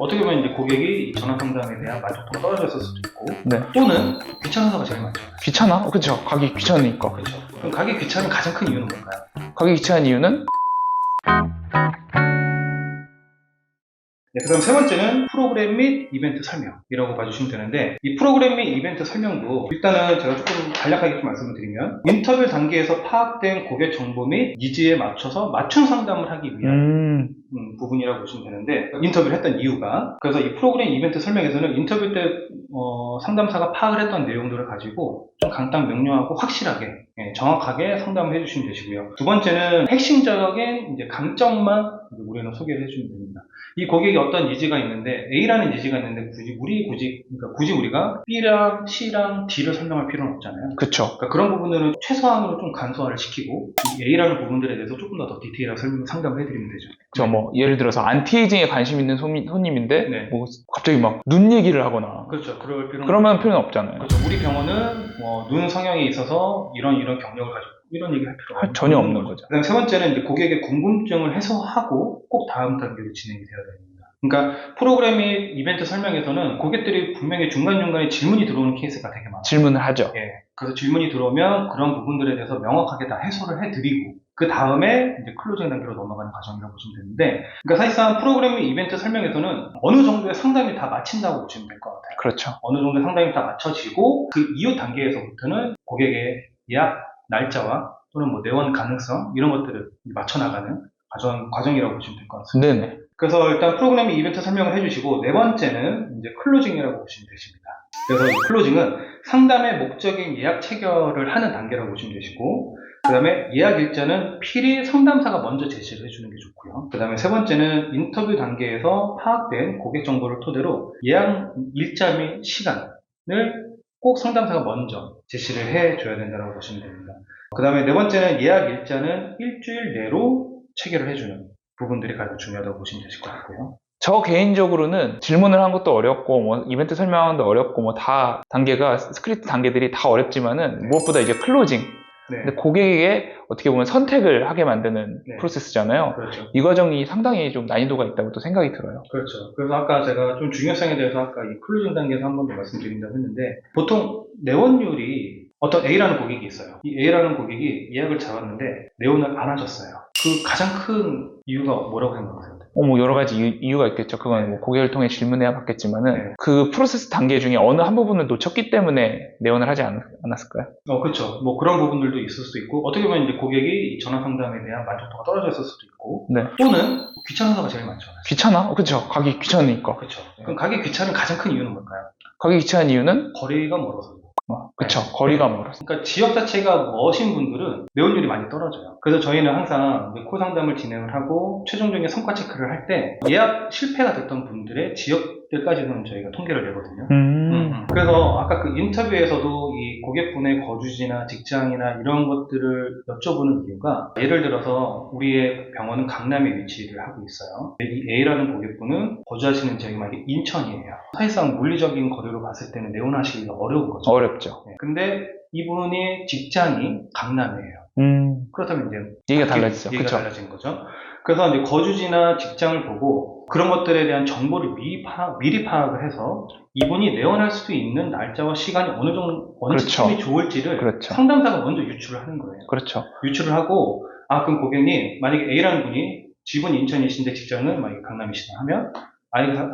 어떻게 보면 이제 고객이 전화 상담에 대한 만족도가 떨어졌을 수도 있고, 네. 또는 귀찮아서가 제일 많죠. 귀찮아? 그쵸. 가기 귀찮으니까. 그렇죠. 그럼 가기 귀찮은 가장 큰 이유는 뭘까요? 가기 귀찮은 이유는 네, 그다음 세 번째는 프로그램 및 이벤트 설명이라고 봐주시면 되는데, 이 프로그램 및 이벤트 설명도 일단은 제가 조금 간략하게 좀 말씀을 드리면, 인터뷰 단계에서 파악된 고객 정보 및 니즈에 맞춰서 맞춤 상담을 하기 위한 부분이라고 보시면 되는데, 인터뷰를 했던 이유가, 그래서 이 프로그램 이벤트 설명에서는 인터뷰 때 상담사가 파악을 했던 내용들을 가지고 좀 간단 명료하고 확실하게 정확하게 상담을 해주시면 되시고요. 두 번째는 핵심적인 이제 강점만 우리는 소개를 해주면 됩니다. 이 고객이 어떤 니즈가 있는데, A라는 니즈가 있는데 굳이 우리가 B랑 C랑 D를 설명할 필요는 없잖아요. 그쵸. 그러니까 그런 부분들은 최소한으로 좀 간소화를 시키고, 이 A라는 부분들에 대해서 조금 더 디테일하게 상담을 해드리면 되죠. 뭐 예를 들어서 안티에이징에 관심 있는 손님인데 네. 뭐 갑자기 막 눈 얘기를 하거나 그렇죠. 그러면 필요는 없잖아요. 그렇죠. 우리 병원은 눈 성형에 있어서 이런 경력을 가지고 이런 얘기 할 필요가 전혀 없는 거죠. 그다음 세 번째는 이제 고객의 궁금증을 해소하고 꼭 다음 단계로 진행이 되어야 됩니다. 그러니까 프로그램 및 이벤트 설명에서는 고객들이 분명히 중간중간에 질문이 들어오는 케이스가 되게 많아요. 질문을 하죠. 예. 그래서 질문이 들어오면 그런 부분들에 대해서 명확하게 다 해소를 해드리고, 그 다음에 이제 클로징 단계로 넘어가는 과정이라고 보시면 되는데, 그러니까 사실상 프로그램 및 이벤트 설명에서는 어느 정도의 상담이 다 마친다고 보시면 될 것 같아요. 그렇죠. 어느 정도의 상담이 다 마쳐지고, 그 이후 단계에서부터는 고객의 예약 날짜와 또는 뭐 내원 가능성 이런 것들을 맞춰나가는 과정이라고 보시면 될 것 같습니다. 네네. 그래서 일단 프로그램 및 이벤트 설명을 해주시고, 네 번째는 이제 클로징이라고 보시면 되십니다. 그래서 이 클로징은 상담의 목적인 예약 체결을 하는 단계라고 보시면 되시고, 그 다음에 예약 일자는 필히 상담사가 먼저 제시를 해주는 게 좋고요. 그 다음에 세 번째는 인터뷰 단계에서 파악된 고객 정보를 토대로 예약 일자 및 시간을 꼭 상담사가 먼저 제시를 해줘야 된다고 보시면 됩니다. 그 다음에 네 번째는 예약 일자는 일주일 내로 체결을 해주는 부분들이 가장 중요하다고 보시면 되실 것 같고요. 저 개인적으로는 질문을 한 것도 어렵고 뭐 이벤트 설명하는 것도 어렵고 뭐 다 단계가 스크립트 단계들이 다 어렵지만은 무엇보다 이제 클로징. 네. 근데 고객에게 어떻게 보면 선택을 하게 만드는 네. 프로세스잖아요. 그렇죠. 이 과정이 상당히 좀 난이도가 있다고 또 생각이 들어요. 그렇죠. 그래서 아까 제가 좀 중요성에 대해서 아까 이 클로징 단계에서 한 번 더 말씀드린다고 했는데, 보통 내원율이 어떤 A라는 고객이 있어요. 이 A라는 고객이 예약을 잡았는데 내원을 안 하셨어요. 그 가장 큰 이유가 뭐라고 생각하세요? 뭐 여러 가지 이유가 있겠죠. 그건 뭐 고객을 통해 질문해야 받겠지만은 네. 그 프로세스 단계 중에 어느 한 부분을 놓쳤기 때문에 내원을 하지 않았을까요? 그렇죠. 뭐 그런 부분들도 있을 수도 있고, 어떻게 보면 이제 고객이 이 전화 상담에 대한 만족도가 떨어져 있을 수도 있고, 네. 또는 귀찮아서가 제일 많죠. 귀찮아? 그쵸. 가기 귀찮으니까. 그렇죠. 그럼 가기 귀찮은 가장 큰 이유는 뭘까요? 가기 귀찮은 이유는 거리가 멀어서. 그쵸. 네. 거리가 멀어서. 그러니까 지역 자체가 머신 분들은 내원율이 많이 떨어져요. 그래서 저희는 항상 코 상담을 진행을 하고 최종적인 성과 체크를 할 때 예약 실패가 됐던 분들의 지역들까지는 저희가 통계를 내거든요. 그래서 아까 그 인터뷰에서도 이 고객분의 거주지나 직장이나 이런 것들을 여쭤보는 이유가, 예를 들어서 우리의 병원은 강남에 위치를 하고 있어요. 이 A라는 고객분은 거주하시는 지역이 만약에 인천이에요. 사실상 물리적인 거리로 봤을 때는 내원하시기가 어려운 거죠. 어렵죠. 네. 근데 이분이 직장이 강남이에요. 그렇다면 이제 얘기가 달라지죠. 얘기가 그쵸. 달라진 거죠. 그래서 이제 거주지나 직장을 보고 그런 것들에 대한 정보를 미리 파악을 해서 이분이 내원할 수 있는 날짜와 시간이 어느 그렇죠. 시점이 좋을지를 그렇죠. 상담사가 먼저 유출을 하는 거예요. 그렇죠. 유출을 하고, 그럼 고객님, 만약에 A라는 분이 집은 인천이신데 직장은 만약에 강남이시다 하면,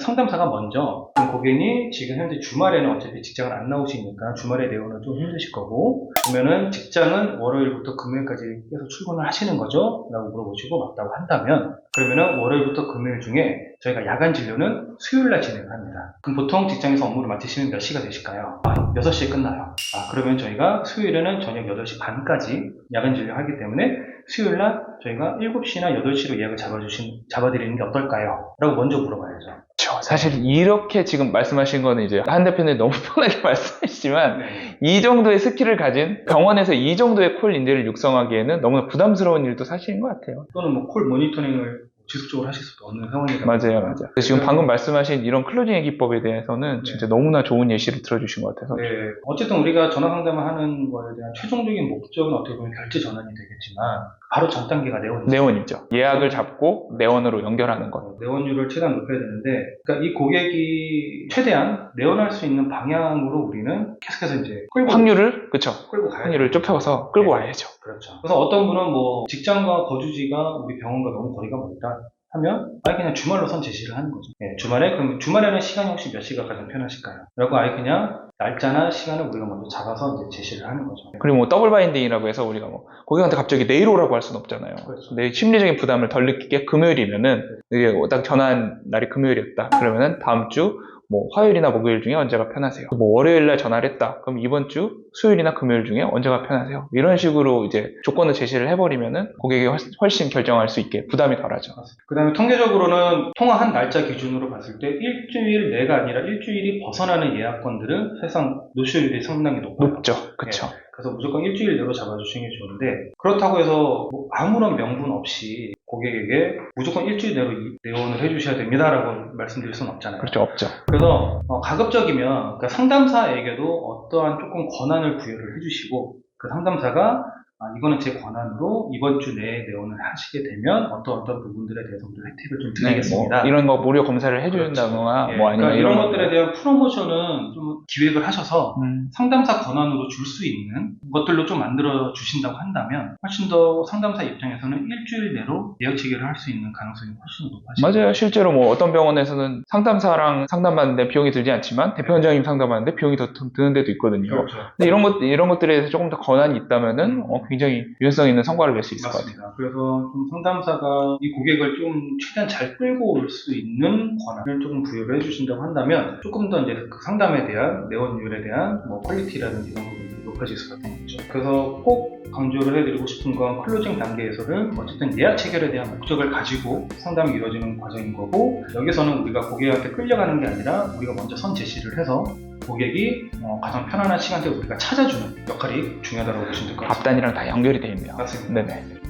상담사가 먼저, 그럼 고객님 지금 현재 주말에는 어차피 직장을 안 나오시니까 주말에 내원은 좀 힘드실 거고, 그러면은 직장은 월요일부터 금요일까지 계속 출근을 하시는 거죠? 라고 물어보시고 맞다고 한다면, 그러면은 월요일부터 금요일 중에 저희가 야간 진료는 수요일날 진행을 합니다. 그럼 보통 직장에서 업무를 마치시면 몇 시가 되실까요? 6시에 끝나요. 그러면 저희가 수요일에는 저녁 8시 반까지 야간 진료하기 때문에 수요일날 저희가 7시나 8시로 예약을 잡아드리는 게 어떨까요? 라고 먼저 물어봐야죠. 그렇죠. 사실 이렇게 지금 말씀하신 거는 이제 한 대표님 너무 편하게 말씀하시지만 네. 이 정도의 스킬을 가진 병원에서 이 정도의 콜 인재를 육성하기에는 너무나 부담스러운 일도 사실인 것 같아요. 또는 뭐 콜 모니터링을 지속적으로 하실 수도 없는 상황이다. 맞아요. 지금 방금 말씀하신 이런 클로징의 기법에 대해서는 진짜 너무나 좋은 예시를 들어주신 것 같아서. 네. 어쨌든 우리가 전화 상담을 하는 거에 대한 최종적인 목적은 어떻게 보면 결제 전환이 되겠지만, 바로 전 단계가 네온이죠. 네온이죠. 예약을 잡고 네온으로 연결하는 것. 네온율을 최대한 높여야 되는데, 그러니까 이 고객이 최대한 네온할 수 있는 방향으로 우리는 계속해서 이제 확률을, 그쵸. 끌고 가야 확률을 돼요. 좁혀서 끌고 네. 와야죠. 그렇죠. 그래서 어떤 분은 뭐 직장과 거주지가 우리 병원과 너무 거리가 멀다 하면 아예 그냥 주말로 선 제시를 하는 거죠. 예, 주말에 그럼 주말에는 시간이 혹시 몇 시가 가장 편하실까요? 라고 아예 그냥 날짜나 시간을 우리가 먼저 잡아서 이제 제시를 하는 거죠. 그리고 뭐 더블 바인딩이라고 해서 우리가 뭐 고객한테 갑자기 내일 오라고 할 수는 없잖아요. 그렇죠. 내 심리적인 부담을 덜 느끼게 금요일이면은 이게 딱 전화한 날이 금요일이었다. 그러면은 다음 주 뭐 화요일이나 목요일 중에 언제가 편하세요? 뭐 월요일 날 전화를 했다. 그럼 이번 주 수요일이나 금요일 중에 언제가 편하세요? 이런 식으로 이제 조건을 제시를 해버리면은 고객이 훨씬 결정할 수 있게 부담이 덜하죠. 그 다음에 통계적으로는 통화한 날짜 기준으로 봤을 때 일주일 내가 아니라 일주일이 벗어나는 예약건들은 사실상 노쇼율이 상당히 높아요. 높죠. 그쵸. 그래서 무조건 일주일 내로 잡아주시는 게 좋은데, 그렇다고 해서 뭐 아무런 명분 없이 고객에게 무조건 일주일 내로 내원을 해주셔야 됩니다라고 말씀드릴 수는 없잖아요. 그렇죠. 없죠. 그래서 가급적이면 그러니까 상담사에게도 어떠한 조금 권한을 부여를 해주시고, 그 상담사가 이거는 제 권한으로 이번 주 내에 내원을 하시게 되면 어떤 부분들에 대해서 우리가 혜택을 좀 드리겠습니다. 뭐 이런 거 무료 검사를 해준다거나 그렇죠. 뭐 예, 아니면 그러니까 이런 것들에 대한 프로모션은 좀 기획을 하셔서 상담사 권한으로 줄 수 있는 것들로 좀 만들어 주신다고 한다면 훨씬 더 상담사 입장에서는 일주일 내로 예약 체결을 할 수 있는 가능성이 훨씬 높아집니다. 맞아요. 실제로 뭐 어떤 병원에서는 상담사랑 상담하는데 비용이 들지 않지만 대표 원장님 상담하는데 비용이 더 드는 데도 있거든요. 그렇죠. 근데 이런 것들에 대해서 조금 더 권한이 있다면은 굉장히 유연성 있는 성과를 낼 수 있을 것 같아요. 맞습니다. 그래서 좀 상담사가 이 고객을 좀 최대한 잘 끌고 올 수 있는 권한을 조금 부여를 해주신다고 한다면 조금 더 이제 그 상담에 대한 내원율에 대한 뭐 퀄리티라든지 이런 부분이 높아질 수 있는 거죠. 그래서 꼭 강조를 해드리고 싶은 건 클로징 단계에서는 어쨌든 예약 체결에 대한 목적을 가지고 상담이 이루어지는 과정인 거고, 여기서는 우리가 고객한테 끌려가는 게 아니라 우리가 먼저 선 제시를 해서 고객이 가장 편안한 시간대에 우리가 찾아주는 역할이 중요하다고 보시면 될 것 같습니다. 앞단이랑 다 연결이 돼 있네요. 맞습니다. 네네.